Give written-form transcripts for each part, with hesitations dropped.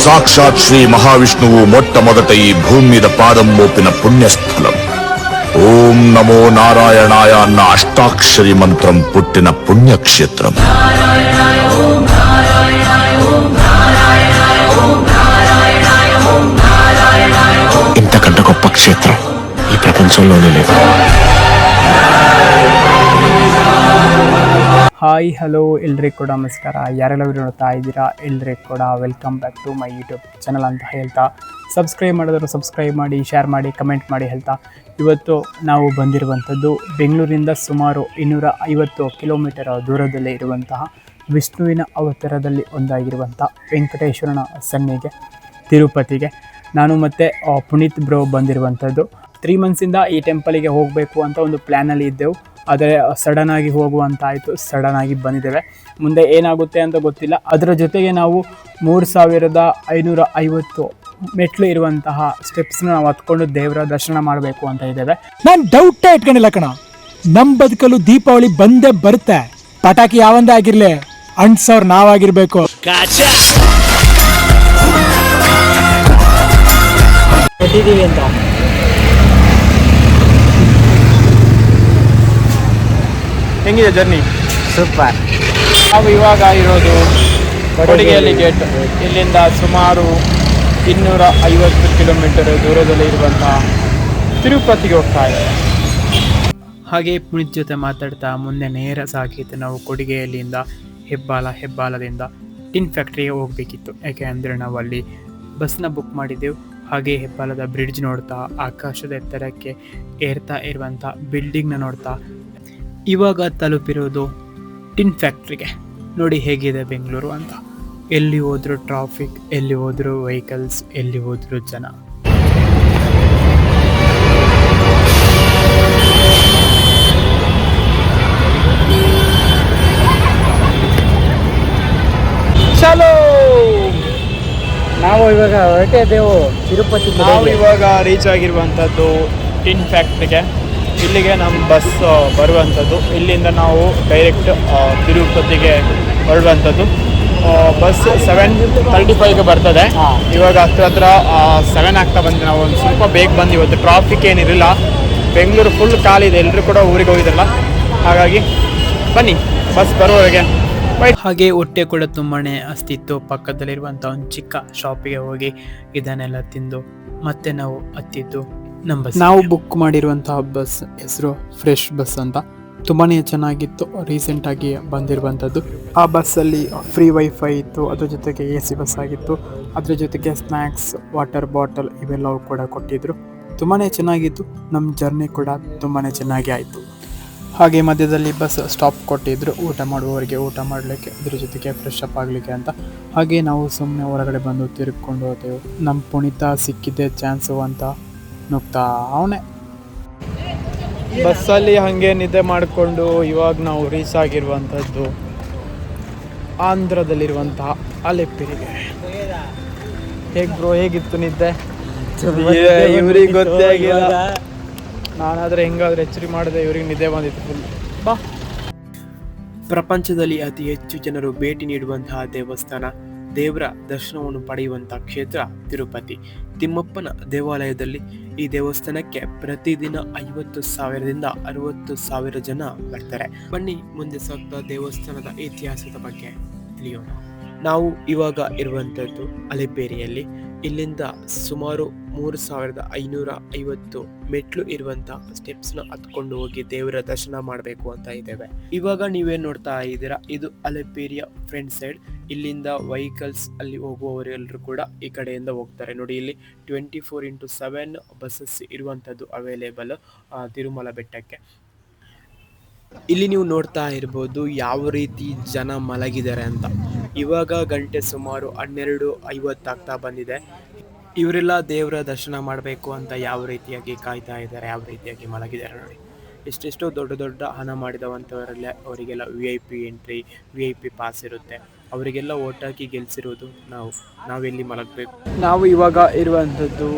సాక్షాత్ శ్రీ మహావిష్ణువు మొట్టమొదట ఈ భూమి మీద పాదం మోపిన పుణ్యస్థలం. ఓం నమో నారాయణాయ అన్న అష్టాక్షరి మంత్రం పుట్టిన పుణ్యక్షేత్రం. ఇంతకంటే గొప్ప క్షేత్రం ఈ ప్రపంచంలోనే లేదు. ಹಾಯ್ ಹಲೋ ಎಲ್ರಿಗೂ ಕೂಡ ನಮಸ್ಕಾರ. ಯಾರೆಲ್ಲ ನೋಡ್ತಾ ಇದ್ದೀರಾ ಎಲ್ರಿಗೂ ಕೂಡ welcome back to my YouTube channel ಅಂತ ಹೇಳ್ತಾ, ಸಬ್ಸ್ಕ್ರೈಬ್ ಮಾಡಿದ್ರು ಸಬ್ಸ್ಕ್ರೈಬ್ ಮಾಡಿ, ಶೇರ್ ಮಾಡಿ, ಕಮೆಂಟ್ ಮಾಡಿ ಹೇಳ್ತಾ, ಇವತ್ತು ನಾವು ಬಂದಿರುವಂಥದ್ದು ಬೆಂಗಳೂರಿಂದ ಸುಮಾರು 250 ಕಿಲೋಮೀಟರ್ ದೂರದಲ್ಲೇ ಇರುವಂತಹ ವಿಷ್ಣುವಿನ ಅವತಾರದಲ್ಲಿ ಒಂದಾಗಿರುವಂಥ ವೆಂಕಟೇಶ್ವರನ ಸನ್ನಿಧಿಗೆ ತಿರುಪತಿಗೆ ನಾನು ಮತ್ತು ಪುನೀತ್ ಬ್ರೋ ಬಂದಿರುವಂಥದ್ದು. 3 ಮಂತ್ಸಿಂದ ಈ ಟೆಂಪಲಿಗೆ ಹೋಗಬೇಕು ಅಂತ ಒಂದು ಪ್ಲ್ಯಾನಲ್ಲಿ ಇದ್ದೆವು. ಆದರೆ ಸಡನ್ನಾಗಿ ಹೋಗುವಂತಾಯಿತು, ಸಡನ್ನಾಗಿ ಬಂದಿದ್ದೇವೆ. ಮುಂದೆ ಏನಾಗುತ್ತೆ ಅಂತ ಗೊತ್ತಿಲ್ಲ. ಅದರ ಜೊತೆಗೆ ನಾವು 3550 ಮೆಟ್ಲು ಇರುವಂತಹ ಸ್ಟೆಪ್ಸ್ನ ನಾವು ಹತ್ಕೊಂಡು ದೇವರ ದರ್ಶನ ಮಾಡಬೇಕು ಅಂತ ಇದ್ದೇವೆ. ನಾನು ಡೌಟೇ ಇಟ್ಕೊಂಡಿಲ್ಲ ಕಣ. ನಮ್ಮ ಬದುಕಲು ದೀಪಾವಳಿ ಬಂದೇ ಬರುತ್ತೆ. ಪಟಾಕಿ ಯಾವಂದೇ ಆಗಿರ್ಲಿ, ಅಂಟ್ಸವ್ರು ನಾವಾಗಿರ್ಬೇಕು. ಅಂತ ಹೆಂಗಿದೆ ಜರ್ನಿ? ಸೂಪರ್. ನಾವು ಇವಾಗ ಇರೋದು ಕೊಡಿಗೆಯಲ್ಲಿ ಗೇಟ್. ಇಲ್ಲಿಂದ ಸುಮಾರು 250 ಕಿಲೋಮೀಟರ್ ದೂರದಲ್ಲಿ ಇರುವಂತಹ ತಿರುಪತಿಗೆ ಹೋಗ್ತಾ ಇದ್ದೇವೆ. ಹಾಗೆ ಪುನೀತ್ ಜೊತೆ ಮಾತಾಡ್ತಾ ಮುಂದೆ ನೇರ ಸಾಗಿತ್ತು. ನಾವು ಕೊಡಿಗೆಯಲ್ಲಿಂದ ಹೆಬ್ಬಾಲದಿಂದ ಟಿನ್ ಫ್ಯಾಕ್ಟ್ರಿಗೆ ಹೋಗಬೇಕಿತ್ತು. ಯಾಕೆ ಅಂದರೆ ನಾವು ಅಲ್ಲಿ ಬಸ್ನ ಬುಕ್ ಮಾಡಿದ್ದೆವು. ಹಾಗೆ ಹೆಬ್ಬಾಲದ ಬ್ರಿಡ್ಜ್ ನೋಡ್ತಾ, ಆಕಾಶದ ಎತ್ತರಕ್ಕೆ ಏರ್ತಾ ಇರುವಂಥ ಬಿಲ್ಡಿಂಗ್ನ ನೋಡ್ತಾ ಇವಾಗ ತಲುಪಿರೋದು ಟಿನ್ ಫ್ಯಾಕ್ಟ್ರಿಗೆ. ನೋಡಿ ಹೇಗಿದೆ ಬೆಂಗಳೂರು ಅಂತ. ಎಲ್ಲಿ ಹೋದ್ರೂ ಟ್ರಾಫಿಕ್, ಎಲ್ಲಿ ಹೋದ್ರೂ ವೆಹಿಕಲ್ಸ್, ಎಲ್ಲಿ ಹೋದ್ರೂ ಜನ. ಚಲೋ, ನಾವು ಇವಾಗ ಹೊರಟಿದ್ದೇವು ತಿರುಪತಿ. ನಾವು ಇವಾಗ ರೀಚ್ ಆಗಿರುವಂಥದ್ದು ಟಿನ್ ಫ್ಯಾಕ್ಟ್ರಿಗೆ. ಇಲ್ಲಿಗೆ ನಮ್ಮ ಬಸ್ ಬರುವಂಥದ್ದು. ಇಲ್ಲಿಂದ ನಾವು ಡೈರೆಕ್ಟ್ ತಿರುಪತಿಗೆ ಹೊರಡುವಂಥದ್ದು. ಬಸ್ 7:35ಗೆ ಬರ್ತದೆ. ಇವಾಗ ಹತ್ರ 7 ಆಗ್ತಾ ಬಂದು ನಾವು ಒಂದು ಸ್ವಲ್ಪ ಬೇಗ ಬಂದು. ಇವತ್ತು ಟ್ರಾಫಿಕ್ ಏನಿರಲಿಲ್ಲ, ಬೆಂಗಳೂರು ಫುಲ್ ಖಾಲಿ ಇದೆ, ಎಲ್ಲರೂ ಕೂಡ ಊರಿಗೆ ಹೋಗಿದ್ರಲ್ಲ. ಹಾಗಾಗಿ ಬನ್ನಿ ಬಸ್ ಬರುವವರೆಗೆ. ಹಾಗೆ ಹೊಟ್ಟೆ ಕೂಡ ತುಂಬಾ ಅಸ್ತಿತ್ತು. ಪಕ್ಕದಲ್ಲಿರುವಂಥ ಒಂದು ಚಿಕ್ಕ ಶಾಪಿಗೆ ಹೋಗಿ ಇದನ್ನೆಲ್ಲ ತಿಂದು ಮತ್ತೆ ನಾವು ಹತ್ತಿದ್ದು ನಮ್ಮ ಬಸ್. ನಾವು ಬುಕ್ ಮಾಡಿರುವಂತಹ ಬಸ್ ಹೆಸರು ಫ್ರೆಶ್ ಬಸ್ ಅಂತ. ತುಂಬಾ ಚೆನ್ನಾಗಿತ್ತು, ರೀಸೆಂಟಾಗಿ ಬಂದಿರುವಂಥದ್ದು. ಆ ಬಸ್ಸಲ್ಲಿ ಫ್ರೀ ವೈಫೈ ಇತ್ತು, ಅದ್ರ ಜೊತೆಗೆ AC ಬಸ್ ಆಗಿತ್ತು. ಅದ್ರ ಜೊತೆಗೆ ಸ್ನ್ಯಾಕ್ಸ್, ವಾಟರ್ ಬಾಟಲ್ ಇವೆಲ್ಲವೂ ಕೂಡ ಕೊಟ್ಟಿದ್ರು. ತುಂಬಾ ಚೆನ್ನಾಗಿತ್ತು. ನಮ್ಮ ಜರ್ನಿ ಕೂಡ ತುಂಬಾ ಚೆನ್ನಾಗಿ ಆಯಿತು. ಹಾಗೆ ಮಧ್ಯದಲ್ಲಿ ಬಸ್ ಸ್ಟಾಪ್ ಕೊಟ್ಟಿದ್ರು ಊಟ ಮಾಡುವವರಿಗೆ ಊಟ ಮಾಡಲಿಕ್ಕೆ, ಅದ್ರ ಜೊತೆಗೆ ಫ್ರೆಶ್ ಅಪ್ ಆಗಲಿಕ್ಕೆ ಅಂತ. ಹಾಗೆ ನಾವು ಸುಮ್ಮನೆ ಹೊರಗಡೆ ಬಂದು ತಿರುಗಿಕೊಂಡು ಹೋದೆವು. ನಮ್ಮ ಪುನೀತ ಸಿಕ್ಕಿದ್ದೆ ಚಾನ್ಸು ಅಂತ ನುಗ್ತಾ ಅವನೇ ಬಸ್ಸಲ್ಲಿ ಹಾಗೆ ನಿದ್ದೆ ಮಾಡಿಕೊಂಡು ಇವಾಗ ನಾವು ರೀಚ್ ಆಗಿರುವಂಥದ್ದು ಆಂಧ್ರದಲ್ಲಿರುವಂತಹ ಅಲೆಪಿರಿಗೆ. ಹೇಗಿತ್ತು ನಿದ್ದೆ? ಇವ್ರಿಗೆ ಗೊತ್ತೇ ಆಗಿಲ್ಲ. ನಾನಾದರೆ ಹೆಂಗಾದ್ರೆ ಎಚ್ಚರಿ ಮಾಡಿದೆ, ಇವ್ರಿಗೆ ನಿದ್ದೆ ಬಂದಿತ್ತು ಫುಲ್. ಬಾ. ಪ್ರಪಂಚದಲ್ಲಿ ಅತಿ ಹೆಚ್ಚು ಜನರು ಭೇಟಿ ನೀಡುವಂತಹ ದೇವಸ್ಥಾನ, ದೇವರ ದರ್ಶನವನ್ನು ಪಡೆಯುವಂತಹ ಕ್ಷೇತ್ರ ತಿರುಪತಿ. ತಿಮ್ಮಪ್ಪನ ದೇವಾಲಯದಲ್ಲಿ ಈ ದೇವಸ್ಥಾನಕ್ಕೆ ಪ್ರತಿದಿನ 50,000ದಿಂದ 60,000 ಜನ ಬರ್ತಾರೆ. ಬನ್ನಿ ಮುಂದೆ ಸಾಗ್ತಾ ದೇವಸ್ಥಾನದ ಇತಿಹಾಸದ ಬಗ್ಗೆ ತಿಳಿಯೋಣ. ನಾವು ಇವಾಗ ಇರುವಂಥದ್ದು ಅಲೆಬೇರಿಯಲ್ಲಿ. ಇಲ್ಲಿಂದ ಸುಮಾರು 3550 ಮೆಟ್ಲು ಇರುವಂಥ ಸ್ಟೆಪ್ಸ್ನ ಹತ್ಕೊಂಡು ಹೋಗಿ ದೇವರ ದರ್ಶನ ಮಾಡಬೇಕು ಅಂತ ಇದ್ದೇವೆ. ಇವಾಗ ನೀವೇನು ನೋಡ್ತಾ ಇದ್ದೀರಾ, ಇದು ಅಲೆಪೇರಿಯ ಫ್ರಂಟ್ ಸೈಡ್. ಇಲ್ಲಿಂದ ವೆಹಿಕಲ್ಸ್ ಅಲ್ಲಿ ಹೋಗುವವರೆಲ್ಲರೂ ಕೂಡ ಈ ಕಡೆಯಿಂದ ಹೋಗ್ತಾರೆ. ನೋಡಿ, ಇಲ್ಲಿ 24x7 ಬಸ್ಸಸ್ ಇರುವಂಥದ್ದು ಅವೈಲೇಬಲ್ ತಿರುಮಲ ಬೆಟ್ಟಕ್ಕೆ. ಇಲ್ಲಿ ನೀವು ನೋಡ್ತಾ ಇರ್ಬೋದು ಯಾವ ರೀತಿ ಜನ ಮಲಗಿದ್ದಾರೆ ಅಂತ. ಇವಾಗ ಗಂಟೆ ಸುಮಾರು 12:50 ಆಗ್ತಾ ಬಂದಿದೆ. ಇವರೆಲ್ಲ ದೇವರ ದರ್ಶನ ಮಾಡಬೇಕು ಅಂತ ಯಾವ ರೀತಿಯಾಗಿ ಕಾಯ್ತಾ ಇದ್ದಾರೆ, ಯಾವ ರೀತಿಯಾಗಿ ಮಲಗಿದ್ದಾರೆ ನೋಡಿ. ಎಷ್ಟೆಷ್ಟೋ ದೊಡ್ಡ ಹಣ ಮಾಡಿದವಂಥವರೆಲ್ಲ ಅವರಿಗೆಲ್ಲ VIP ಎಂಟ್ರಿ, VIP ಪಾಸ್ ಇರುತ್ತೆ. ಅವರಿಗೆಲ್ಲ ಓಟಾಕಿ ಗೆಲ್ಸಿರೋದು ನಾವೆಲ್ಲಿ ಮಲಗಬೇಕು. ನಾವು ಇವಾಗ ಇರುವಂಥದ್ದು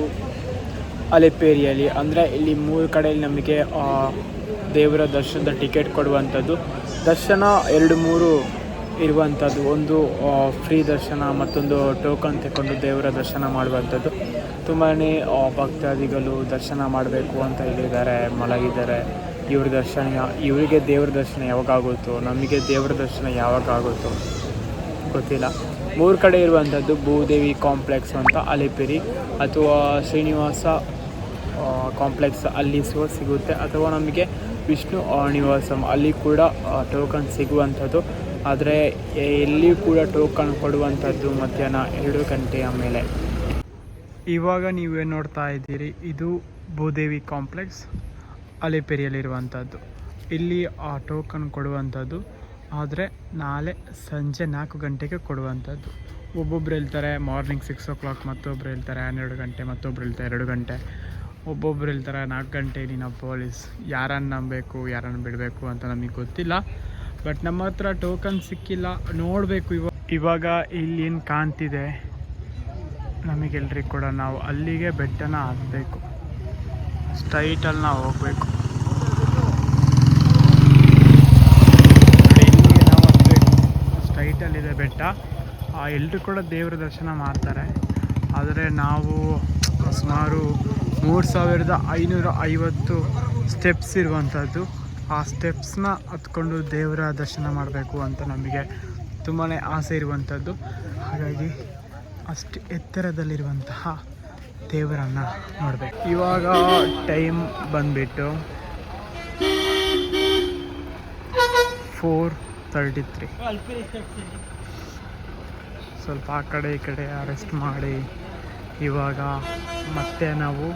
ಅಲೆಪೇರಿಯಲ್ಲಿ. ಅಂದರೆ ಇಲ್ಲಿ 3 ಕಡೆಯಲ್ಲಿ ನಮಗೆ ದೇವರ ದರ್ಶನದ ಟಿಕೆಟ್ ಕೊಡುವಂಥದ್ದು. ದರ್ಶನ 2-3 ಇರುವಂಥದ್ದು. ಒಂದು ಫ್ರೀ ದರ್ಶನ, ಮತ್ತೊಂದು ಟೋಕನ್ ತಗೊಂಡು ದೇವರ ದರ್ಶನ ಮಾಡುವಂಥದ್ದು. ತುಂಬಾ ಭಕ್ತಾದಿಗಳು ದರ್ಶನ ಮಾಡಬೇಕು ಅಂತ ಹೇಳಿದ್ದಾರೆ, ಮಲಗಿದ್ದಾರೆ. ಇವರಿಗೆ ದೇವ್ರ ದರ್ಶನ ಯಾವಾಗ ಆಗುತ್ತೋ, ನಮಗೆ ದೇವ್ರ ದರ್ಶನ ಯಾವಾಗ ಆಗುತ್ತೋ ಗೊತ್ತಿಲ್ಲ. 3 ಕಡೆ ಇರುವಂಥದ್ದು ಭೂದೇವಿ ಕಾಂಪ್ಲೆಕ್ಸ್ ಅಂತ ಅಲಿಪಿರಿ, ಅಥವಾ ಶ್ರೀನಿವಾಸ ಕಾಂಪ್ಲೆಕ್ಸ್ ಅಲ್ಲಿ ಸಿಗುತ್ತೆ, ಅಥವಾ ನಮಗೆ ವಿಷ್ಣು ನಿವಾಸಂ ಅಲ್ಲಿ ಕೂಡ ಟೋಕನ್ ಸಿಗುವಂಥದ್ದು. ಆದರೆ ಎಲ್ಲಿ ಕೂಡ ಟೋಕನ್ ಕೊಡುವಂಥದ್ದು ಮಧ್ಯಾಹ್ನ 2 ಗಂಟೆಯ ಮೇಲೆ. ಇವಾಗ ನೀವೇನು ನೋಡ್ತಾ ಇದ್ದೀರಿ, ಇದು ಭೂದೇವಿ ಕಾಂಪ್ಲೆಕ್ಸ್ ಅಲಿಪೆರಿಯಲ್ಲಿರುವಂಥದ್ದು. ಇಲ್ಲಿ ಟೋಕನ್ ಕೊಡುವಂಥದ್ದು, ಆದರೆ ನಾಳೆ ಸಂಜೆ 4 ಗಂಟೆಗೆ ಕೊಡುವಂಥದ್ದು. ಒಬ್ಬೊಬ್ರು ಹೇಳ್ತಾರೆ ಮಾರ್ನಿಂಗ್ 6 o'clock, ಮತ್ತೊಬ್ರು ಹೇಳ್ತಾರೆ 12 ಗಂಟೆ, ಮತ್ತೊಬ್ರು ಹೇಳ್ತಾರೆ 2 ಗಂಟೆ, ಒಬ್ಬೊಬ್ರು ಹೇಳ್ತಾರೆ 4 ಗಂಟೆ. ನೀನು ಪೊಲೀಸ್, ಯಾರನ್ನು ನಂಬಬೇಕು ಯಾರನ್ನು ಬಿಡಬೇಕು ಅಂತ ನಮಗೆ ಗೊತ್ತಿಲ್ಲ. ಬಟ್ ನಮ್ಮ ಹತ್ರ ಟೋಕನ್ ಸಿಕ್ಕಿಲ್ಲ, ನೋಡಬೇಕು. ಇವಾಗ ಇಲ್ಲಿ ಏನು ಕಾಣ್ತಿದೆ ನಮಗೆಲ್ರಿಗೂ ಕೂಡ, ನಾವು ಅಲ್ಲಿಗೆ ಬೆಟ್ಟನ ಹತ್ತಬೇಕು. ಸ್ಟ್ರೈಟಲ್ಲಿ ನಾವು ಹೋಗಬೇಕು. ಇಲ್ಲಿಗೆ ನಾವು ಹತ್ತಬೇಕು, ಸ್ಟ್ರೈಟಲ್ಲಿದೆ ಬೆಟ್ಟ. ಎಲ್ಲರೂ ಕೂಡ ದೇವರ ದರ್ಶನ ಮಾಡ್ತಾರೆ. ಆದರೆ ನಾವು ಸುಮಾರು 3550 ಸ್ಟೆಪ್ಸ್ ಇರುವಂಥದ್ದು. ಆ ಸ್ಟೆಪ್ಸ್ನ ಹತ್ಕೊಂಡು ದೇವರ ದರ್ಶನ ಮಾಡಬೇಕು ಅಂತ ನಮಗೆ ತುಂಬಾ ಆಸೆ ಇರುವಂಥದ್ದು. ಹಾಗಾಗಿ ಅಷ್ಟು ಎತ್ತರದಲ್ಲಿರುವಂತಹ ದೇವರನ್ನು ನೋಡಬೇಕು. ಇವಾಗ ಟೈಮ್ ಬಂದುಬಿಟ್ಟು 4:33. ಸ್ವಲ್ಪ ಆ ಕಡೆ ಈ ಕಡೆ ರೆಸ್ಟ್ ಮಾಡಿ ಇವಾಗ ಮತ್ತೆ ನಾವು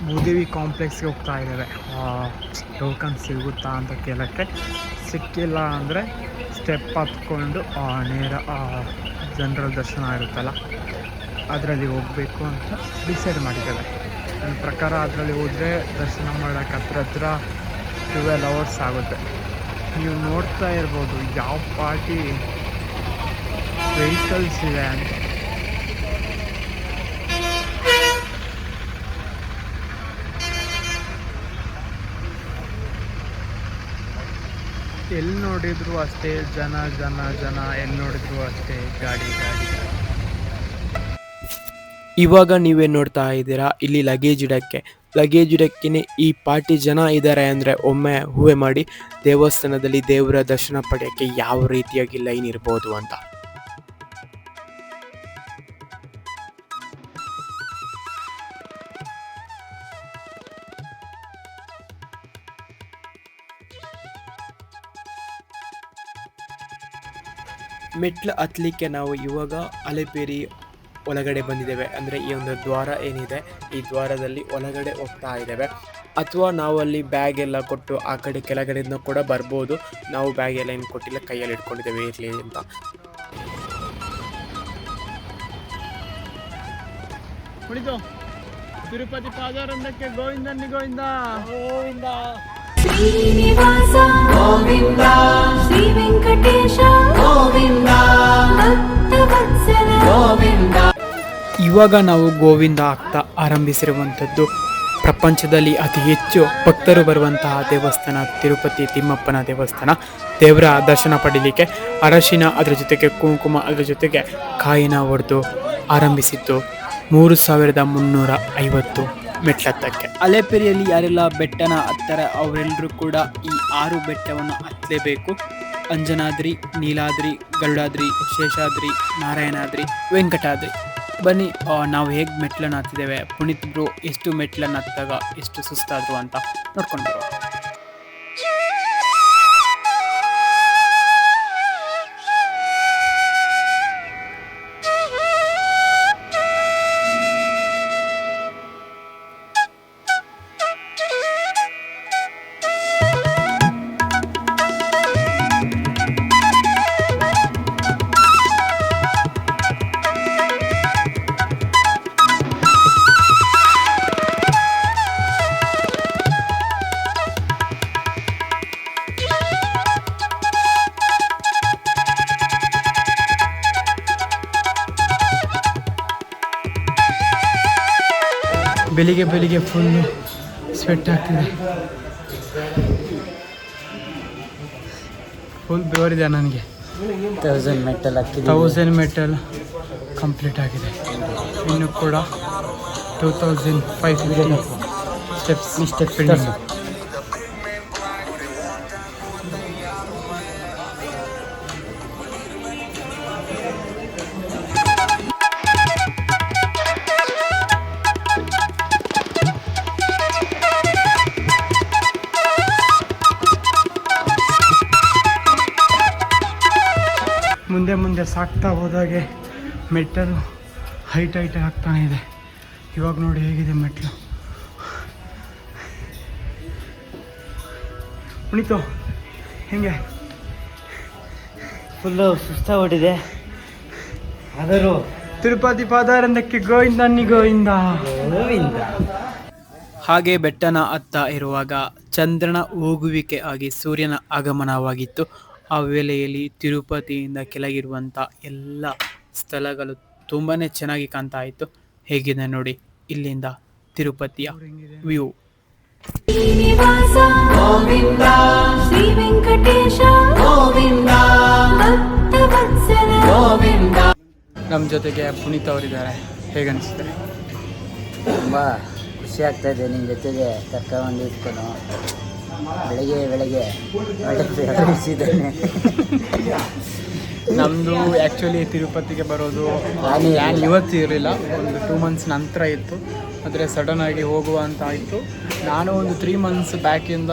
ಭೂದೇವಿ ಕಾಂಪ್ಲೆಕ್ಸ್ಗೆ ಹೋಗ್ತಾ ಇದ್ದೇವೆ. ಟೋಕನ್ ಸಿಗುತ್ತಾ ಅಂತ ಕೇಳೋಕ್ಕೆ. ಸಿಕ್ಕಿಲ್ಲ ಅಂದರೆ ಸ್ಟೆಪ್ ಹತ್ಕೊಂಡು ನೇರ ಜನರಲ್ ದರ್ಶನ ಇರುತ್ತಲ್ಲ ಅದರಲ್ಲಿ ಹೋಗಬೇಕು ಅಂತ ಡಿಸೈಡ್ ಮಾಡಿದ್ದೇವೆ. ನನ್ನ ಪ್ರಕಾರ ಅದರಲ್ಲಿ ಹೋದರೆ ದರ್ಶನ ಮಾಡೋಕ್ಕೆ ಹತ್ರ 12 hours ಆಗುತ್ತೆ. ನೀವು ನೋಡ್ತಾ ಇರ್ಬೋದು ಯಾವ ಪಾರ್ಟಿ ವೆಹಿಕಲ್ಸ್ ಇದೆ ಅಂತ. ಎಲ್ಲಿ ನೋಡಿದ್ರು ಅಷ್ಟೇ ಜನ, ಎಲ್ಲಿ ನೋಡಿದ್ರು ಅಷ್ಟೇ ಗಾಡಿ. ಇವಾಗ ನೀವೇ ನೋಡ್ತಾ ಇದ್ದೀರಾ, ಇಲ್ಲಿ ಲಗೇಜ್ ಇಡಕ್ಕೆ ಈ ಪಾರ್ಟಿ ಜನ ಇದ್ದಾರೆ ಅಂದರೆ ಒಮ್ಮೆ ಊಹೆ ಮಾಡಿ ದೇವಸ್ಥಾನದಲ್ಲಿ ದೇವರ ದರ್ಶನ ಪಡೆಯೋಕ್ಕೆ ಯಾವ ರೀತಿಯಾಗಿ ಲೈನ್ ಇರ್ಬೋದು ಅಂತ. ಮೆಟ್ಲು ಹತ್ತಲಿಕ್ಕೆ ನಾವು ಇವಾಗ ಅಲೆಪೇರಿ ಒಳಗಡೆ ಬಂದಿದ್ದೇವೆ. ಅಂದರೆ ಈ ಒಂದು ದ್ವಾರ ಏನಿದೆ, ಈ ದ್ವಾರದಲ್ಲಿ ಒಳಗಡೆ ಹೋಗ್ತಾ ಇದ್ದೇವೆ. ಅಥವಾ ನಾವು ಅಲ್ಲಿ ಬ್ಯಾಗ್ ಎಲ್ಲ ಕೊಟ್ಟು ಆ ಕಡೆ ಕೆಳಗಡೆಯಿಂದ ಕೂಡ ಬರ್ಬೋದು. ನಾವು ಬ್ಯಾಗ್ ಎಲ್ಲ ಏನು ಕೊಟ್ಟಿಲ್ಲ, ಕೈಯಲ್ಲಿ ಇಟ್ಕೊಂಡಿದ್ದೇವೆ ಇರಲಿ ಅಂತ. ಕುಳಿತು ತಿರುಪತಿ ಪಾದಾರಂಭಕ್ಕೆ ಗೋವಿಂದನಿ ಗೋವಿಂದ ಗೋವಿಂದ. ಶ್ರೀನಿವಾಸ ಗೋವಿಂದ, ಶ್ರೀ ವೆಂಕಟೇಶ ಗೋವಿಂದ, ಭಕ್ತವತ್ಸಲ ಗೋವಿಂದ. ಇವಾಗ ನಾವು ಗೋವಿಂದ ಆಗ್ತಾ ಆರಂಭಿಸಿರುವಂಥದ್ದು ಪ್ರಪಂಚದಲ್ಲಿ ಅತಿ ಹೆಚ್ಚು ಭಕ್ತರು ಬರುವಂತಹ ದೇವಸ್ಥಾನ ತಿರುಪತಿ ತಿಮ್ಮಪ್ಪನ ದೇವಸ್ಥಾನ. ದೇವರ ದರ್ಶನ ಪಡೀಲಿಕ್ಕೆ ಅರಶಿನ, ಅದರ ಜೊತೆಗೆ ಕುಂಕುಮ, ಅದರ ಜೊತೆಗೆ ಕಾಯಿನ ಹೊಡೆದು ಆರಂಭಿಸಿದ್ದು 3350 ಮೆಟ್ಲತ್ತಕ್ಕೆ. ಅಲೆಪೆರಿಯಲ್ಲಿ ಯಾರೆಲ್ಲ ಬೆಟ್ಟನ ಹತ್ತಾರೆ ಅವರೆಲ್ಲರೂ ಕೂಡ ಈ 6 ಬೆಟ್ಟವನ್ನು ಹತ್ತಲೇಬೇಕು. ಅಂಜನಾದ್ರಿ, ನೀಲಾದ್ರಿ, ಗರುಡಾದ್ರಿ, ಶೇಷಾದ್ರಿ, ನಾರಾಯಣಾದ್ರಿ, ವೆಂಕಟಾದ್ರಿ. ಬನ್ನಿ ನಾವು ಹೇಗೆ ಮೆಟ್ಲನ್ನು ಹತ್ತಿದ್ದೇವೆ, ಪುನೀತ್ ಬ್ರೋ ಎಷ್ಟು ಮೆಟ್ಲನ್ನು ಹತ್ತಾಗ ಎಷ್ಟು ಸುಸ್ತಾದ್ರು ಅಂತ ನೋಡ್ಕೊಂಡು ಬರುವ. ಬೆಳಿಗ್ಗೆ ಫುಲ್ಲು ಸ್ವೆಟ್ ಆಗ್ತಿದೆ. ಫುಲ್ ಬೆವರಿದೆ ನನಗೆ. 1000 ಮೆಟಲ್ ಕಂಪ್ಲೀಟ್ ಆಗಿದೆ. ಇನ್ನು ಕೂಡ 2550 ಸ್ಟೆಪ್ಸ್ ಪೆಂಡಿಂಗ್. ಮುಂದೆ ಸಾಕ್ತಾ ಹೋದಾಗೆ ಮೆಟ್ಟಲು ಹೈಟ್ ಆಗ್ತಾನೆ ಇದೆ. ಇವಾಗ ನೋಡಿ ಹೇಗಿದೆ ಮೆಟ್ಲು. ಉಣಿತು ಹೆಂಗೆ? ಫುಲ್ಲು ಸುಸ್ತಾಗ್ಬಿಟ್ಟಿದೆ. ಆದರೂ ತಿರುಪತಿ ಪಾದಾರಂದಕ್ಕೆ ಗೋವಿಂದನ್ನಿ ಗೋವಿಂದ. ಹಾಗೆ ಬೆಟ್ಟನ ಹತ್ತ ಇರುವಾಗ ಚಂದ್ರನ ಹೋಗುವಿಕೆ ಆಗಿ ಸೂರ್ಯನ ಆಗಮನವಾಗಿತ್ತು. ಆ ವೇಳೆಯಲ್ಲಿ ತಿರುಪತಿಯಿಂದ ಕೆಳಗಿರುವಂಥ ಎಲ್ಲ ಸ್ಥಳಗಳು ತುಂಬಾ ಚೆನ್ನಾಗಿ ಕಾಣ್ತಾ ಇತ್ತು. ಹೇಗಿದೆ ನೋಡಿ ಇಲ್ಲಿಂದ ತಿರುಪತಿಯ ವ್ಯೂ. ಶ್ರೀನಿವಾಸ ಗೋವಿಂದ ಶ್ರೀ ವೆಂಕಟೇಶ ಗೋವಿಂದ ಭಕ್ತವತ್ಸಲ ಗೋವಿಂದ. ನಮ್ಮ ಜೊತೆಗೆ ಪುನೀತ್ ಅವರಿದ್ದಾರೆ. ಹೇಗನ್ನಿಸ್ತಾರೆ? ತುಂಬ ಖುಷಿ ಆಗ್ತಾ ಇದೆ ನಿಮ್ಮ ಜೊತೆಗೆ ಕರ್ಕೊಂಡು ಇಟ್ಕೊಂಡು. ಬೆಳಗ್ಗೆ ಬೆಳಗ್ಗೆ ನಮ್ಮದು ಆ್ಯಕ್ಚುಲಿ ತಿರುಪತಿಗೆ ಬರೋದು ಪ್ಲ್ಯಾನ್ ಇವತ್ತು ಇರಲಿಲ್ಲ, ಒಂದು 2 ಮಂತ್ಸ್ ನಂತರ ಇತ್ತು. ಆದರೆ ಸಡನ್ನಾಗಿ ಹೋಗುವ ಅಂತ ಆಯಿತು. ನಾನು ಒಂದು 3 ಮಂತ್ಸ್ ಬ್ಯಾಕಿಂದ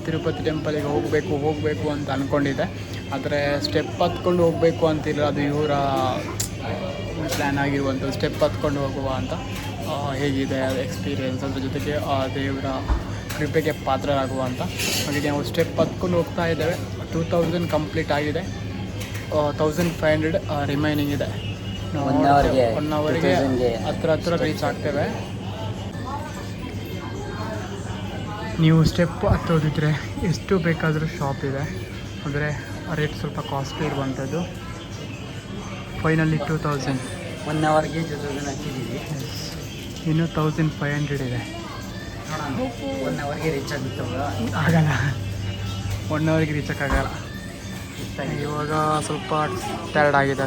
ತಿರುಪತಿ ಟೆಂಪಲಿಗೆ ಹೋಗಬೇಕು ಅಂತ ಅಂದ್ಕೊಂಡಿದ್ದೆ. ಆದರೆ ಸ್ಟೆಪ್ ಹತ್ಕೊಂಡು ಹೋಗಬೇಕು ಅಂತಿಲ್ಲ, ಅದು ಇವರ ಪ್ಲ್ಯಾನ್ ಆಗಿರುವಂಥದ್ದು. ಸ್ಟೆಪ್ ಹತ್ಕೊಂಡು ಹೋಗುವ ಅಂತ. ಹೇಗಿದೆ ಎಕ್ಸ್ಪೀರಿಯೆನ್ಸ್, ಅದ್ರ ಜೊತೆಗೆ ದೇವರ ಕೃಪೆಗೆ ಪಾತ್ರರಾಗುವ ಅಂತ. ಹಾಗೆ ನಾವು ಸ್ಟೆಪ್ ಹತ್ಕೊಂಡು ಹೋಗ್ತಾ ಇದ್ದೇವೆ. 2000 ಕಂಪ್ಲೀಟ್ ಆಗಿದೆ, 1500 ರಿಮೈನಿಂಗ್ ಇದೆ. 1 ಅವರ್ಗೆ ಹತ್ರ ರೀಚ್ ಆಗ್ತೇವೆ. ನೀವು ಸ್ಟೆಪ್ ಹತ್ತೋದಿದ್ರೆ ಎಷ್ಟು ಬೇಕಾದರೂ ಶಾಪ್ ಇದೆ, ಆದರೆ ರೇಟ್ ಸ್ವಲ್ಪ ಕಾಸ್ಟ್ಲಿ ಇರುವಂಥದ್ದು. ಫೈನಲಿ 2000. 1 ಅವರ್ಗೆ 2000 ಹಾಕಿದ್ದೀವಿ. ಇನ್ನೂ 1500 ಇದೆ. 1 ಅವರ್ಗೆ ರೀಚ್ ಆಗುತ್ತಲ್ಲ, ಆಗಲ್ಲ. 1 ಅವರ್ಗೆ ರೀಚ್ ಆಗೋಕ್ಕಾಗಲ್ಲ. ಇವಾಗ ಸ್ವಲ್ಪ ಟಯರ್ಡ್ ಆಗಿದೆ.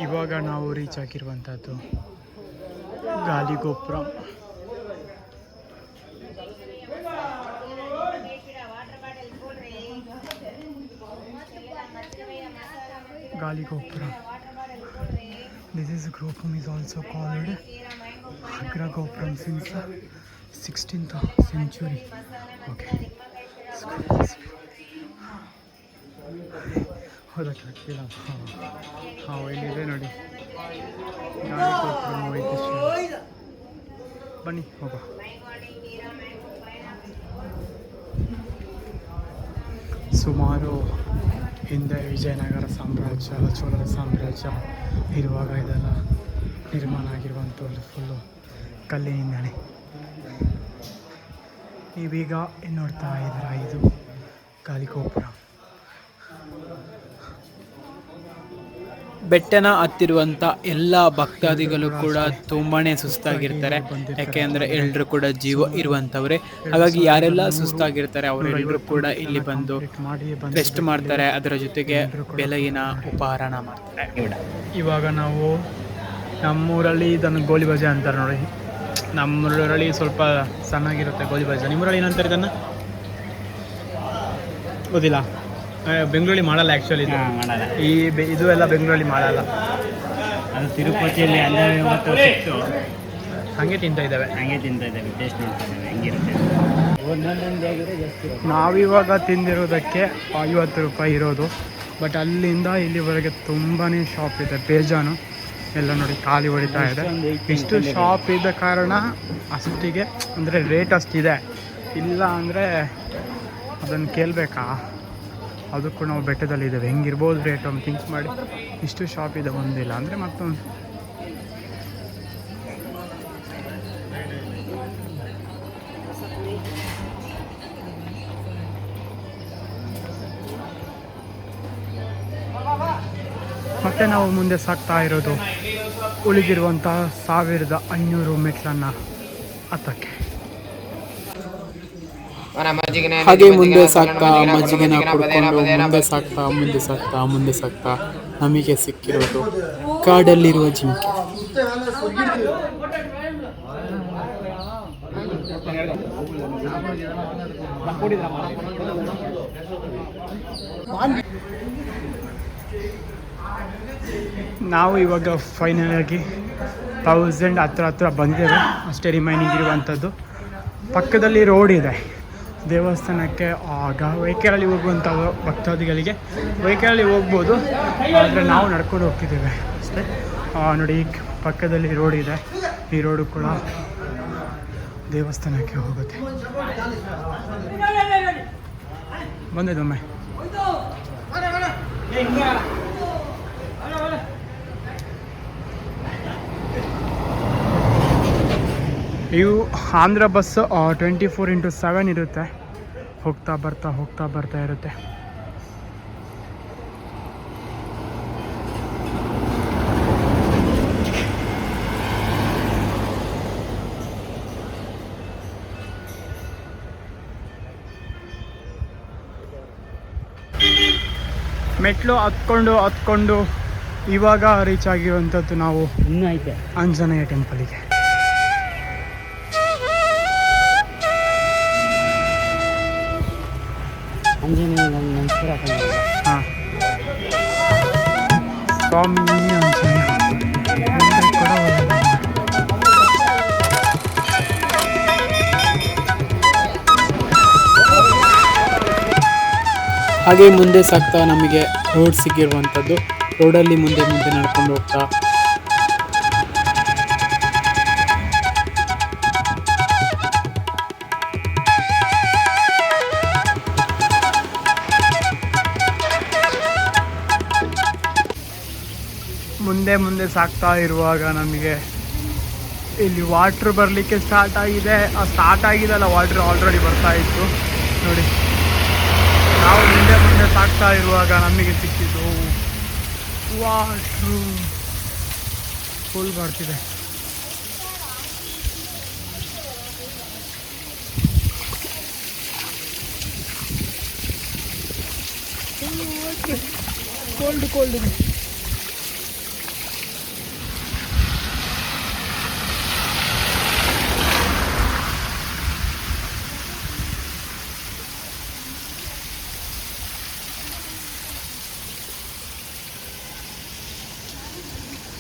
ಇವಾಗ ನಾವು ರೀಚ್ ಆಗಿರುವಂಥದ್ದು ಗಾಲಿಗೋಪುರಂ. Gopura. This is Gopam is also called Agra Gopuram since the 16th century. Okay. ಹೋದಕ್ಕಿಲ್ಲ. ಇಲ್ಲಿದೆ ನೋಡಿ ಗಾಲಿಗೋಪುರಂ ವೈದ್ಯಶ್ರೀ. ಬನ್ನಿ ಹೋಗ. ಸುಮಾರು ಹಿಂದೆ ವಿಜಯನಗರ ಸಾಮ್ರಾಜ್ಯ, ಚೋಳರ ಸಾಮ್ರಾಜ್ಯ ಇರುವಾಗ ಇದೆಲ್ಲ ನಿರ್ಮಾಣ ಆಗಿರುವಂಥದ್ದು ಫುಲ್ಲು ಕಲ್ಲಿನಿಂದಲೇ. ನೀವೀಗ ನೋಡ್ತಾ ಇದ್ದೀರಾ, ಇದು ಗಾಲಿಗೋಪುರ. ಬೆಟ್ಟನ ಹತ್ತಿರುವಂಥ ಎಲ್ಲ ಭಕ್ತಾದಿಗಳು ಕೂಡ ತುಂಬಾ ಸುಸ್ತಾಗಿರ್ತಾರೆ. ಯಾಕೆಂದರೆ ಎಲ್ಲರೂ ಕೂಡ ಜೀವ ಇರುವಂಥವ್ರೆ. ಹಾಗಾಗಿ ಯಾರೆಲ್ಲ ಸುಸ್ತಾಗಿರ್ತಾರೆ ಅವರೆಲ್ಲರೂ ಕೂಡ ಇಲ್ಲಿ ಬಂದು ರೆಸ್ಟ್ ಮಾಡ್ತಾರೆ. ಅದರ ಜೊತೆಗೆ ಬೆಳಗಿನ ಉಪಹಾರನ ಮಾಡ್ತಾರೆ. ಇವಾಗ ನಾವು ನಮ್ಮೂರಲ್ಲಿ ಇದನ್ನು ಗೋಲಿ ಬಜೆ ಅಂತಾರೆ ನೋಡಿ. ನಮ್ಮೂರಲ್ಲಿ ಸ್ವಲ್ಪ ಸಣ್ಣಗಿರುತ್ತೆ ಗೋಲಿ ಬಜೆ. ನಿಮ್ಮೂರಲ್ಲಿ ಏನಂತಾರೆ ಇದನ್ನು ಗೊತ್ತಿಲ್ಲ. ಬೆಂಗಳೂರಲ್ಲಿ ಮಾಡಲ್ಲ ಆ್ಯಕ್ಚುಲಿ, ಮಾಡಲ್ಲ. ಇದು ಎಲ್ಲ ಬೆಂಗಳೂರಲ್ಲಿ ಮಾಡಲ್ಲ. ಅದು ತಿರುಪತಿಯಲ್ಲಿ ಅಂದರೆ ಇವತ್ತು ಸಿಕ್ತು, ಹಾಗೆ ತಿಂತಾ ಇದ್ದಾವೆ. ಟೇಸ್ಟ್ ನೋಡ್ತಾ ಇದ್ದಾವೆ ಹೆಂಗಿರುತ್ತೆ. ಒಂದೊಂದಾಗಿರೋ ಜಾಸ್ತಿ. ನಾವಿವಾಗ ತಿಂದಿರೋದಕ್ಕೆ 50 ರೂಪಾಯಿ ಇರೋದು. ಬಟ್ ಅಲ್ಲಿಂದ ಇಲ್ಲಿವರೆಗೆ ತುಂಬಾ ಶಾಪ್ ಇದೆ, ಬೇಜಾನು. ಎಲ್ಲ ನೋಡಿ ಖಾಲಿ ಹೊಡಿತಾ ಇದೆ. ಇಷ್ಟು ಶಾಪ್ ಇದ್ದ ಕಾರಣ ಅಷ್ಟಿಗೆ ಅಂದರೆ ರೇಟ್ ಅಷ್ಟಿದೆ. ಇಲ್ಲ ಅಂದರೆ ಅದನ್ನು ಕೇಳಬೇಕಾ? ಅದಕ್ಕೂ ನಾವು ಬೆಟ್ಟದಲ್ಲಿದ್ದೇವೆ, ಹೆಂಗಿರ್ಬೋದು ರೇಟ್ ಅಂತ ಥಿಂಕ್ ಮಾಡಿ. ಇಷ್ಟು ಶಾಪ್ ಇದೆ, ಒಂದಿಲ್ಲ ಅಂದರೆ ಮತ್ತೊಂದು. ಮತ್ತೆ ನಾವು ಮುಂದೆ ಸಾಗ್ತಾ ಇರೋದು ಉಳಿದಿರುವಂತಹ 1500 ಮೆಟ್ಲನ್ನು ಹತ್ತಕ್ಕೆ. ಹಾಗೆ ಮುಂದೆ ಸಾಗ್ತಾ ಮಜ್ಜಿಗೆನ ಕುಡ್ಕೊಂಡು ಮುಂದೆ ಸಾಗ್ತಾ ನಮಗೆ ಸಿಕ್ಕಿರೋದು ಕಾಡಲ್ಲಿರುವ ಜಿಂಕೆ. ನಾವು ಇವಾಗ ಫೈನಲ್ ಆಗಿ 1000 ಹತ್ರ ಬಂದಿದ್ದೇವೆ. ಅಷ್ಟೇ ರಿಮೈನಿಂಗ್ ಇರುವಂಥದ್ದು. ಪಕ್ಕದಲ್ಲಿ ರೋಡ್ ಇದೆ ದೇವಸ್ಥಾನಕ್ಕೆ. ಆಗ ವೆಹಿಕಲಲ್ಲಿ ಹೋಗುವಂಥ ಭಕ್ತಾದಿಗಳಿಗೆ ವೆಹಿಕಲಲ್ಲಿ ಹೋಗ್ಬೋದು, ಆದರೆ ನಾವು ನಡ್ಕೊಂಡು ಹೋಗ್ತಿದ್ದೇವೆ ಅಷ್ಟೇ. ನೋಡಿ ಪಕ್ಕದಲ್ಲಿ ರೋಡ್ ಇದೆ. ಈ ರೋಡು ಕೂಡ ದೇವಸ್ಥಾನಕ್ಕೆ ಹೋಗುತ್ತೆ. ಬಂದಿದ್ದೊಮ್ಮೆ ಇವು ಆಂಧ್ರ ಬಸ್ 24x7 ಇರುತ್ತೆ. ಹೋಗ್ತಾ ಬರ್ತಾ ಇರುತ್ತೆ. ಮೆಟ್ಲು ಹತ್ಕೊಂಡು ಇವಾಗ ರೀಚ್ ಆಗಿರುವಂಥದ್ದು ನಾವು ಇನ್ನೂ ಐತೆ ಆಂಜನೇಯ ಟೆಂಪಲಿಗೆ. ಆಂಜನೇಯ ನಮಸ್ಕಾರ ಹಾಂ, ಸ್ವಾಮಿ ಆಂಜನೇಯ ಕೂಡ ಒಳ್ಳೆಯದು. ಹಾಗೆ ಮುಂದೆ ಸಾಗ್ತಾ ನಮಗೆ ರೋಡ್ ಸಿಕ್ಕಿರುವಂಥದ್ದು. ರೋಡಲ್ಲಿ ಮುಂದೆ ನಡ್ಕೊಂಡು ಹೋಗ್ತಾ ಮುಂದೆ ಸಾಗ್ತಾ ಇರುವಾಗ ನಮಗೆ ಇಲ್ಲಿ ವಾಟ್ರ್ ಬರಲಿಕ್ಕೆ ಸ್ಟಾರ್ಟ್ ಆಗಿದೆಲ್ಲ ವಾಟ್ರ್ ಆಲ್ರೆಡಿ ಬರ್ತಾ ಇತ್ತು ನೋಡಿ. ನಾವು ಮುಂದೆ ಸಾಗ್ತಾ ಇರುವಾಗ ನಮಗೆ ಸಿಕ್ಕಿದ್ದು ವಾಟ್ರು ಫುಲ್ ಬರ್ತಿದೆ. ಕೋಲ್ಡ್ ಇದೆ.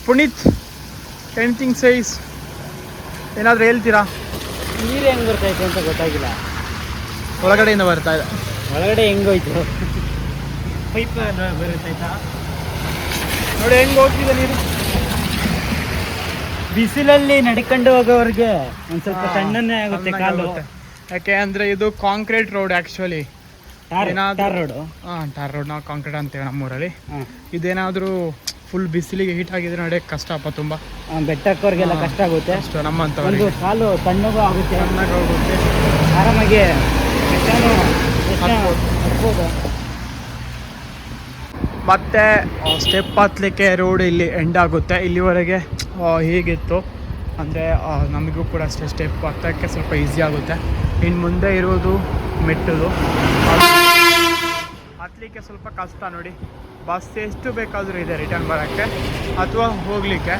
ಪುನೀತ್, ಎನಿಥಿಂಗ್ ಸೇಸ್, ಏನಾದರೂ ಹೇಳ್ತೀರಾ? ನೀರು ಹೆಂಗೆ ಬರ್ತಾಯಿತ್ತು ಅಂತ ಗೊತ್ತಾಗಿಲ್ಲ. ಒಳಗಡೆಯಿಂದ ಬರ್ತಾ ಇದೆ. ಒಳಗಡೆ ಹೆಂಗೋಯ್ತು ಪೈಪ್ ಬರುತ್ತಾಯ್ತಾ ನೋಡಿ ಹೆಂಗೆ ಹೋಗ್ತಿದೆ ನೀರು. ಬಿಸಿಲಲ್ಲಿ ನಡ್ಕೊಂಡು ಹೋಗೋವ್ರಿಗೆ ಒಂದು ಸ್ವಲ್ಪ ತಣ್ಣನೆ ಆಗುತ್ತೆ ಕಾಲು. ಯಾಕೆ ಅಂದರೆ ಇದು concrete road actually. Tar road. ಹಾಂ, ಟಾರ್ ರೋಡ್. ನಾವು ಕಾಂಕ್ರೀಟ್ ಅಂತೇವೆ ನಮ್ಮೂರಲ್ಲಿ. ಹಾಂ, ಇದೇನಾದರೂ ಫುಲ್ ಬಿಸಿಲಿಗೆ ಹೀಟ್ ಆಗಿದ್ರೆ ನಡೆಯೋಕ್ಕೆ ಕಷ್ಟಪ್ಪ ತುಂಬ. ಬೆಟ್ಟಕ್ಕೋರಿಗೆಲ್ಲ ಕಷ್ಟ ಆಗುತ್ತೆ. ಅಷ್ಟು ನಮ್ಮಂಥವ್ರಿಗೆ ಒಂದು ಕಾಲು ತಣ್ಣಗೂ ಆಗುತ್ತೆ, ಚೆನ್ನಾಗಿ ಹೋಗುತ್ತೆ. ಆರಾಮಾಗಿ ಬೆಟ್ಟನೂ ಹತ್ಬೋದು. ಮತ್ತೆ ಸ್ಟೆಪ್ ಹತ್ತಲಿಕ್ಕೆ ರೋಡ್ ಇಲ್ಲಿ ಎಂಡ್ ಆಗುತ್ತೆ. ಇಲ್ಲಿವರೆಗೆ ಹೀಗಿತ್ತು ಅಂದರೆ ನಮಗೂ ಕೂಡ ಅಷ್ಟೇ ಸ್ಟೆಪ್ ಹತ್ತೋಕ್ಕೆ ಸ್ವಲ್ಪ ಈಸಿ ಆಗುತ್ತೆ. ಇನ್ನು ಮುಂದೆ ಇರೋದು ಮೆಟ್ಟಲು, ಹತ್ತಲಿಕ್ಕೆ ಸ್ವಲ್ಪ ಕಷ್ಟ ನೋಡಿ. ಬಸ್ ಎಷ್ಟು ಬೇಕಾದರೂ ಇದೆ ರಿಟರ್ನ್ ಬರೋಕ್ಕೆ ಅಥವಾ ಹೋಗಲಿಕ್ಕೆ.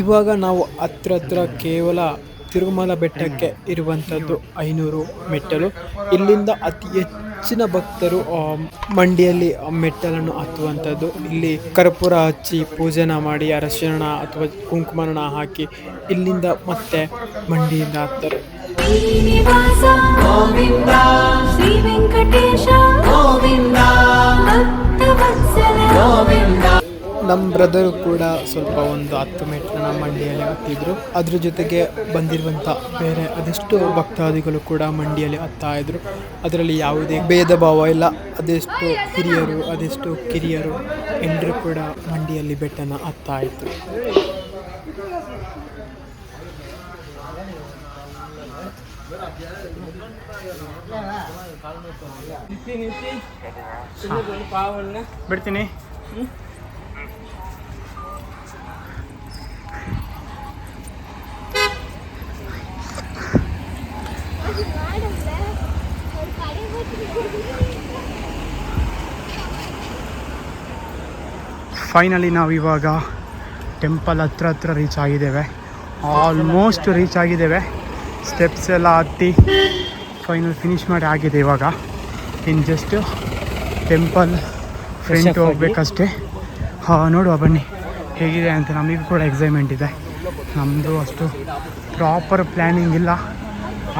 ಇವಾಗ ನಾವು ಹತ್ರ ಕೇವಲ ತಿರುಮಲ ಬೆಟ್ಟಕ್ಕೆ ಇರುವಂಥದ್ದು 500 ಮೆಟ್ಟಲು. ಇಲ್ಲಿಂದ ಅತಿ ಹೆಚ್ಚಿನ ಭಕ್ತರು ಮಂಡಿಯಲ್ಲಿ ಮೆಟ್ಟಲನ್ನು ಹತ್ತುವಂಥದ್ದು. ಇಲ್ಲಿ ಕರ್ಪೂರ ಹಚ್ಚಿ ಪೂಜೆನ ಮಾಡಿ ಅರಶಿಣ ಅಥವಾ ಕುಂಕುಮನ ಹಾಕಿ ಇಲ್ಲಿಂದ ಮತ್ತೆ ಮಂಡಿಯಿಂದ ಹತ್ತಾರೆ. ಶ್ರೀನಿವಾಸ ಗೋವಿಂದ, ಶ್ರೀ ವೆಂಕಟೇಶ ಗೋವಿಂದ, ಭಕ್ತವತ್ಸಲ ಗೋವಿಂದ. ನಮ್ಮ ಬ್ರದರು ಕೂಡ ಸ್ವಲ್ಪ ಒಂದು 10 ಮೆಟ್ಲನ್ನ ಮಂಡಿಯಲ್ಲಿ ಹತ್ತಿದ್ರು. ಅದ್ರ ಜೊತೆಗೆ ಬಂದಿರುವಂಥ ಬೇರೆ ಅದೆಷ್ಟು ಭಕ್ತಾದಿಗಳು ಕೂಡ ಮಂಡಿಯಲ್ಲಿ ಹತ್ತಾ ಇದ್ರು. ಅದರಲ್ಲಿ ಯಾವುದೇ ಭೇದ ಭಾವ ಇಲ್ಲ. ಅದೆಷ್ಟು ಹಿರಿಯರು ಅದೆಷ್ಟು ಕಿರಿಯರು ಎಲ್ಲರೂ ಕೂಡ ಮಂಡಿಯಲ್ಲಿ ಬೆಟ್ಟನ ಹತ್ತಾ ಇದ್ರು. ಬಿಡ್ತೀನಿ. ಫೈನಲಿ ನಾವು ಇವಾಗ ಟೆಂಪಲ್ ಹತ್ರ ರೀಚ್ ಆಗಿದ್ದೇವೆ. ಆಲ್ಮೋಸ್ಟ್ ರೀಚ್ ಆಗಿದ್ದೇವೆ. ಸ್ಟೆಪ್ಸ್ ಎಲ್ಲ ಹತ್ತಿ ಫಿನಿಶ್ ಮಾಡಿ ಆಗಿದೆ. ಇವಾಗ ಇನ್ನು ಜಸ್ಟ್ ಟೆಂಪಲ್ ಫ್ರಂಟ್ ಹೋಗ್ಬೇಕಷ್ಟೇ. ನೋಡುವ ಬನ್ನಿ ಹೇಗಿದೆ ಅಂತ. ನಮಗೂ ಕೂಡ ಎಕ್ಸೈಟ್ಮೆಂಟ್ ಇದೆ. ನಮ್ಮದು ಅಷ್ಟು ಪ್ರಾಪರ್ ಪ್ಲ್ಯಾನಿಂಗ್ ಇಲ್ಲ,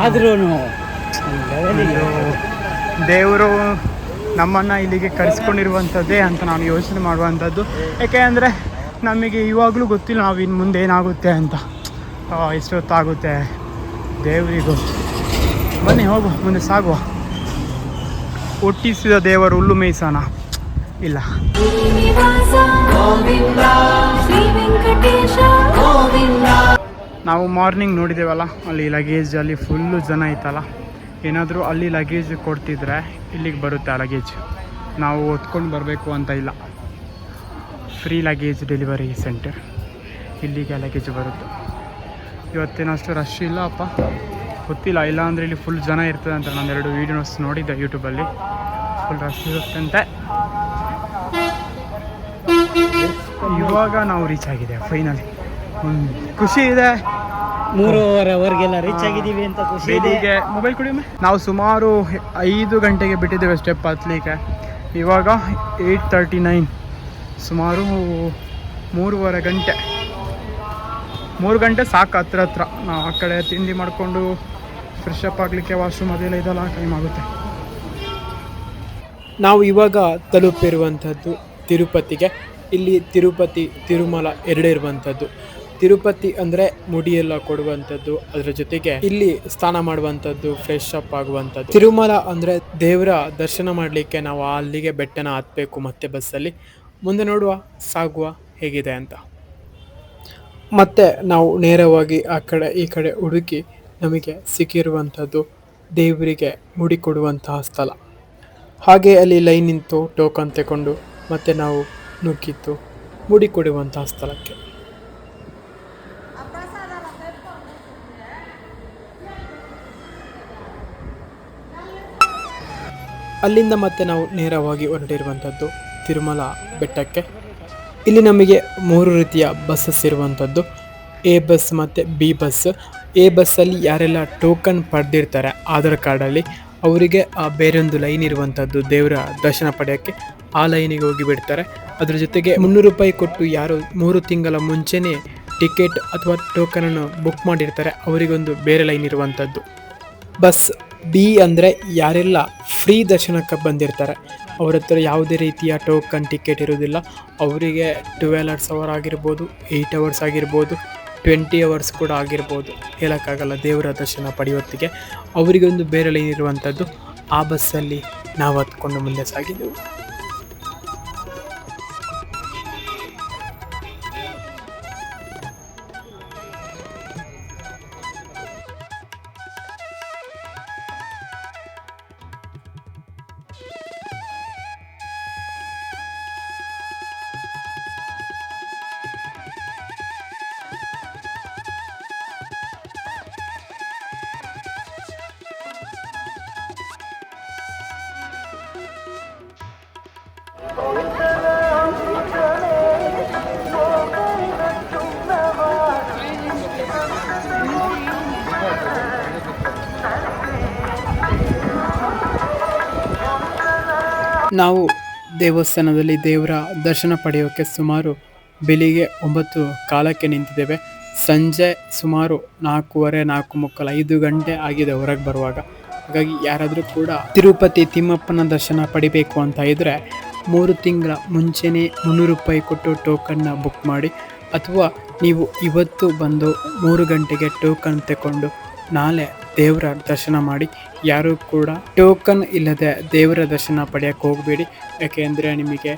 ಆದ್ರೂ ದೇವರು ನಮ್ಮನ್ನು ಇಲ್ಲಿಗೆ ಕರೆಸ್ಕೊಂಡಿರುವಂಥದ್ದೇ ಅಂತ ನಾನು ಯೋಚನೆ ಮಾಡುವಂಥದ್ದು. ಯಾಕೆ ಅಂದರೆ ನಮಗೆ ಇವಾಗಲೂ ಗೊತ್ತಿಲ್ಲ ನಾವು ಇನ್ನು ಮುಂದೆ ಏನಾಗುತ್ತೆ ಅಂತ. ಎಷ್ಟೊತ್ತಾಗುತ್ತೆ ದೇವರಿಗೆ ಗೊತ್ತು. ಬನ್ನಿ ಹೋಗುವ, ಮುಂದೆ ಸಾಗುವ. ಹುಟ್ಟಿಸಿದ ದೇವರು ಹುಲ್ಲು ಮೇಯ್ಸೋಣ? ಇಲ್ಲ. ಶ್ರೀನಿವಾಸ ಗೋವಿಂದ ಶ್ರೀ ವೆಂಕಟೇಶ ಗೋವಿಂದ. ನಾವು ಮಾರ್ನಿಂಗ್ ನೋಡಿದ್ದೇವಲ್ಲ, ಅಲ್ಲಿ ಲಗೇಜ್ ಅಲ್ಲಿ ಫುಲ್ಲು ಜನ ಇತ್ತಲ್ಲ. ಏನಾದರೂ ಅಲ್ಲಿ ಲಗೇಜ್ ಕೊಡ್ತಿದ್ರೆ ಇಲ್ಲಿಗೆ ಬರುತ್ತೆ ಆ ಲಗೇಜ್. ನಾವು ಹೊತ್ಕೊಂಡು ಬರಬೇಕು ಅಂತ ಇಲ್ಲ. ಫ್ರೀ ಲಗೇಜ್ ಡೆಲಿವರಿ ಸೆಂಟರ್, ಇಲ್ಲಿಗೆ ಲಗೇಜ್ ಬರುತ್ತೆ. ಇವತ್ತೇನಷ್ಟು ರಶ್ ಇಲ್ಲ ಅಪ್ಪ, ಗೊತ್ತಿಲ್ಲ. ಇಲ್ಲ ಅಂದರೆ ಇಲ್ಲಿ ಫುಲ್ ಜನ ಇರ್ತದೆ ಅಂತ ನಾನು 2 ವೀಡಿಯೋಸ್ ನೋಡಿದ್ದೆ ಯೂಟ್ಯೂಬಲ್ಲಿ. ಫುಲ್ ರಶ್ ಇರುತ್ತಂತೆ. ಇವಾಗ ನಾವು ರೀಚ್ ಆಗಿದೆ ಫೈನಲಿ. ಖುಷಿ ಇದೆ. 3:15 ರೀಚ್ ಆಗಿದ್ದೀವಿ ಅಂತ ಖುಷಿ ಇದೆ. ಬೆಳಿಗ್ಗೆ ಮೊಬೈಲ್ ಕುಡಿಯೊಮ್ಮೆ. ನಾವು ಸುಮಾರು 5 ಗಂಟೆಗೆ ಬಿಟ್ಟಿದ್ದೇವೆ ಸ್ಟೆಪ್ ಹತ್ತಲಿಕ್ಕೆ. ಇವಾಗ 8:39, ಸುಮಾರು 3:15 ಗಂಟೆ. 3 ಗಂಟೆ ಸಾಕು ಹತ್ರ. ನಾವು ಆ ಕಡೆ ತಿಂಡಿ ಮಾಡಿಕೊಂಡು ಫ್ರೆಶ್ ಅಪ್ ಆಗಲಿಕ್ಕೆ ವಾಶ್ರೂಮ್ ಅದೆಲ್ಲ ಇದೆಲ್ಲ ಟೈಮ್ ಆಗುತ್ತೆ. ನಾವು ಇವಾಗ ತಲುಪಿರುವಂಥದ್ದು ತಿರುಪತಿಗೆ. ಇಲ್ಲಿ ತಿರುಪತಿ ತಿರುಮಲ ಎರಡೇ ಇರುವಂಥದ್ದು. ತಿರುಪತಿ ಅಂದರೆ ಮುಡಿಯೆಲ್ಲ ಕೊಡುವಂಥದ್ದು, ಅದರ ಜೊತೆಗೆ ಇಲ್ಲಿ ಸ್ನಾನ ಮಾಡುವಂಥದ್ದು, ಫ್ರೆಶ್ ಅಪ್ ಆಗುವಂಥದ್ದು. ತಿರುಮಲ ಅಂದರೆ ದೇವರ ದರ್ಶನ ಮಾಡಲಿಕ್ಕೆ ನಾವು ಅಲ್ಲಿಗೆ ಬೆಟ್ಟನ ಹತ್ತಬೇಕು ಮತ್ತೆ ಬಸ್ಸಲ್ಲಿ. ಮುಂದೆ ನೋಡುವ, ಸಾಗುವ ಹೇಗಿದೆ ಅಂತ. ಮತ್ತು ನಾವು ನೇರವಾಗಿ ಆ ಕಡೆ ಈ ಕಡೆ ಹುಡುಕಿ ನಮಗೆ ಸಿಕ್ಕಿರುವಂಥದ್ದು ದೇವರಿಗೆ ಮುಡಿ ಕೊಡುವಂತಹ ಸ್ಥಳ. ಹಾಗೆ ಅಲ್ಲಿ ಲೈನ್ ನಿಂತು ಟೋಕನ್ ತಗೊಂಡು ಮತ್ತೆ ನಾವು ನುಗ್ಗಿದ್ದು ಮುಡಿ ಕೊಡುವಂತಹ ಸ್ಥಳಕ್ಕೆ. ಅಲ್ಲಿಂದ ಮತ್ತೆ ನಾವು ನೇರವಾಗಿ ಹೊರಟಿರುವಂಥದ್ದು ತಿರುಮಲ ಬೆಟ್ಟಕ್ಕೆ. ಇಲ್ಲಿ ನಮಗೆ 3 ರೀತಿಯ ಬಸ್ಸಸ್ ಇರುವಂಥದ್ದು, ಎ ಬಸ್ ಮತ್ತು ಬಿ ಬಸ್. ಎ ಬಸ್ಸಲ್ಲಿ ಯಾರೆಲ್ಲ ಟೋಕನ್ ಪಡೆದಿರ್ತಾರೆ ಆಧಾರ್ ಕಾರ್ಡಲ್ಲಿ, ಅವರಿಗೆ ಬೇರೊಂದು ಲೈನ್ ಇರುವಂಥದ್ದು ದೇವರ ದರ್ಶನ ಪಡೆಯೋಕ್ಕೆ. ಆ ಲೈನಿಗೆ ಹೋಗಿ ಬಿಡ್ತಾರೆ. ಅದ್ರ ಜೊತೆಗೆ 300 ರೂಪಾಯಿ ಕೊಟ್ಟು ಯಾರು 3 ತಿಂಗಳ ಮುಂಚೆನೇ ಟಿಕೆಟ್ ಅಥವಾ ಟೋಕನನ್ನು ಬುಕ್ ಮಾಡಿರ್ತಾರೆ ಅವರಿಗೊಂದು ಬೇರೆ ಲೈನ್ ಇರುವಂಥದ್ದು. ಬಸ್ ಬಿ ಅಂದರೆ ಯಾರೆಲ್ಲ ಫ್ರೀ ದರ್ಶನಕ್ಕೆ ಬಂದಿರ್ತಾರೆ, ಅವ್ರ ಹತ್ರ ಯಾವುದೇ ರೀತಿಯ ಟೋಕನ್ ಟಿಕೆಟ್ ಇರೋದಿಲ್ಲ. ಅವರಿಗೆ 12 ಅವರ್ ಆಗಿರ್ಬೋದು, 8 ಅವರ್ಸ್ ಆಗಿರ್ಬೋದು, 20 ಅವರ್ಸ್ ಕೂಡ ಆಗಿರ್ಬೋದು, ಹೇಳೋಕ್ಕಾಗಲ್ಲ. ದೇವರ ದರ್ಶನ ಪಡೆಯುವತ್ತಿಗೆ ಅವರಿಗೊಂದು ಬೇರೆ ಲೈನ್ ಇರುವಂಥದ್ದು. ಆ ಬಸ್ಸಲ್ಲಿ ನಾವು ಹತ್ಕೊಂಡು ಮುಂದೆ ಸಾಗಿದ್ದೆವು. ನಾವು ದೇವಸ್ಥಾನದಲ್ಲಿ ದೇವರ ದರ್ಶನ ಪಡೆಯೋಕ್ಕೆ ಸುಮಾರು ಬೆಳಿಗ್ಗೆ 9:15 ನಿಂತಿದ್ದೇವೆ. ಸಂಜೆ ಸುಮಾರು 4:15, 4:45, 5 ಗಂಟೆ ಆಗಿದೆ ಹೊರಗೆ ಬರುವಾಗ. ಹಾಗಾಗಿ ಯಾರಾದರೂ ಕೂಡ ತಿರುಪತಿ ತಿಮ್ಮಪ್ಪನ ದರ್ಶನ ಪಡಿಬೇಕು ಅಂತ ಇದ್ದರೆ 3 ತಿಂಗಳ ಮುಂಚೆನೇ 300 ರೂಪಾಯಿ ಕೊಟ್ಟು ಟೋಕನ್ನ ಬುಕ್ ಮಾಡಿ, ಅಥವಾ ನೀವು ಇವತ್ತು ಬಂದು 3 ಗಂಟೆಗೆ ಟೋಕನ್ ತಗೊಂಡು ನಾಳೆ ದೇವರ ದರ್ಶನ ಮಾಡಿ. ಯಾರೂ ಕೂಡ ಟೋಕನ್ ಇಲ್ಲದೆ ದೇವರ ದರ್ಶನ ಪಡೆಯೋಕ್ಕೆ ಹೋಗಬೇಡಿ. ಯಾಕೆಂದರೆ ನಿಮಗೆ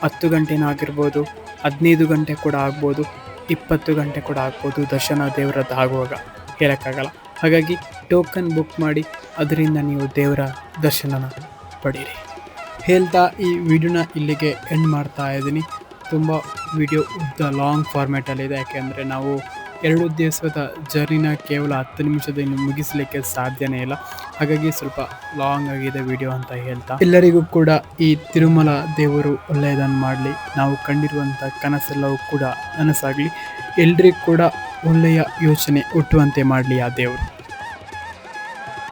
10 ಗಂಟೆನೂ ಆಗಿರ್ಬೋದು, 15 ಗಂಟೆ ಕೂಡ ಆಗ್ಬೋದು, 20 ಗಂಟೆ ಕೂಡ ಆಗ್ಬೋದು ದರ್ಶನ ದೇವರದ್ದು ಆಗುವಾಗ, ಹೇಳೋಕ್ಕಾಗಲ್ಲ. ಹಾಗಾಗಿ ಟೋಕನ್ ಬುಕ್ ಮಾಡಿ ಅದರಿಂದ ನೀವು ದೇವರ ದರ್ಶನನ ಪಡೀರಿ ಹೇಳ್ತಾ ಈ ವಿಡಿಯೋನ ಇಲ್ಲಿಗೆ ಎಂಡ್ ಮಾಡ್ತಾ ಇದ್ದೀನಿ. ತುಂಬ ವಿಡಿಯೋ ಉದ್ದ ಲಾಂಗ್ ಫಾರ್ಮ್ಯಾಟಲ್ಲಿದೆ, ಯಾಕೆಂದರೆ ನಾವು 2 ದಿವಸದ ಜರ್ನಿನ ಕೇವಲ 10 ನಿಮಿಷದಲ್ಲಿ ಮುಗಿಸಲಿಕ್ಕೆ ಸಾಧ್ಯನೇ ಇಲ್ಲ. ಹಾಗಾಗಿ ಸ್ವಲ್ಪ ಲಾಂಗ್ ಆಗಿದೆ ವಿಡಿಯೋ ಅಂತ ಹೇಳ್ತಾ, ಎಲ್ಲರಿಗೂ ಕೂಡ ಈ ತಿರುಮಲ ದೇವರು ಒಳ್ಳೆಯದನ್ನು ಮಾಡಲಿ, ನಾವು ಕಂಡಿರುವಂಥ ಕನಸೆಲ್ಲವೂ ಕೂಡ ನನಸಾಗಲಿ, ಎಲ್ರಿಗೂ ಕೂಡ ಒಳ್ಳೆಯ ಯೋಚನೆ ಹುಟ್ಟುವಂತೆ ಮಾಡಲಿ ಆ ದೇವರು.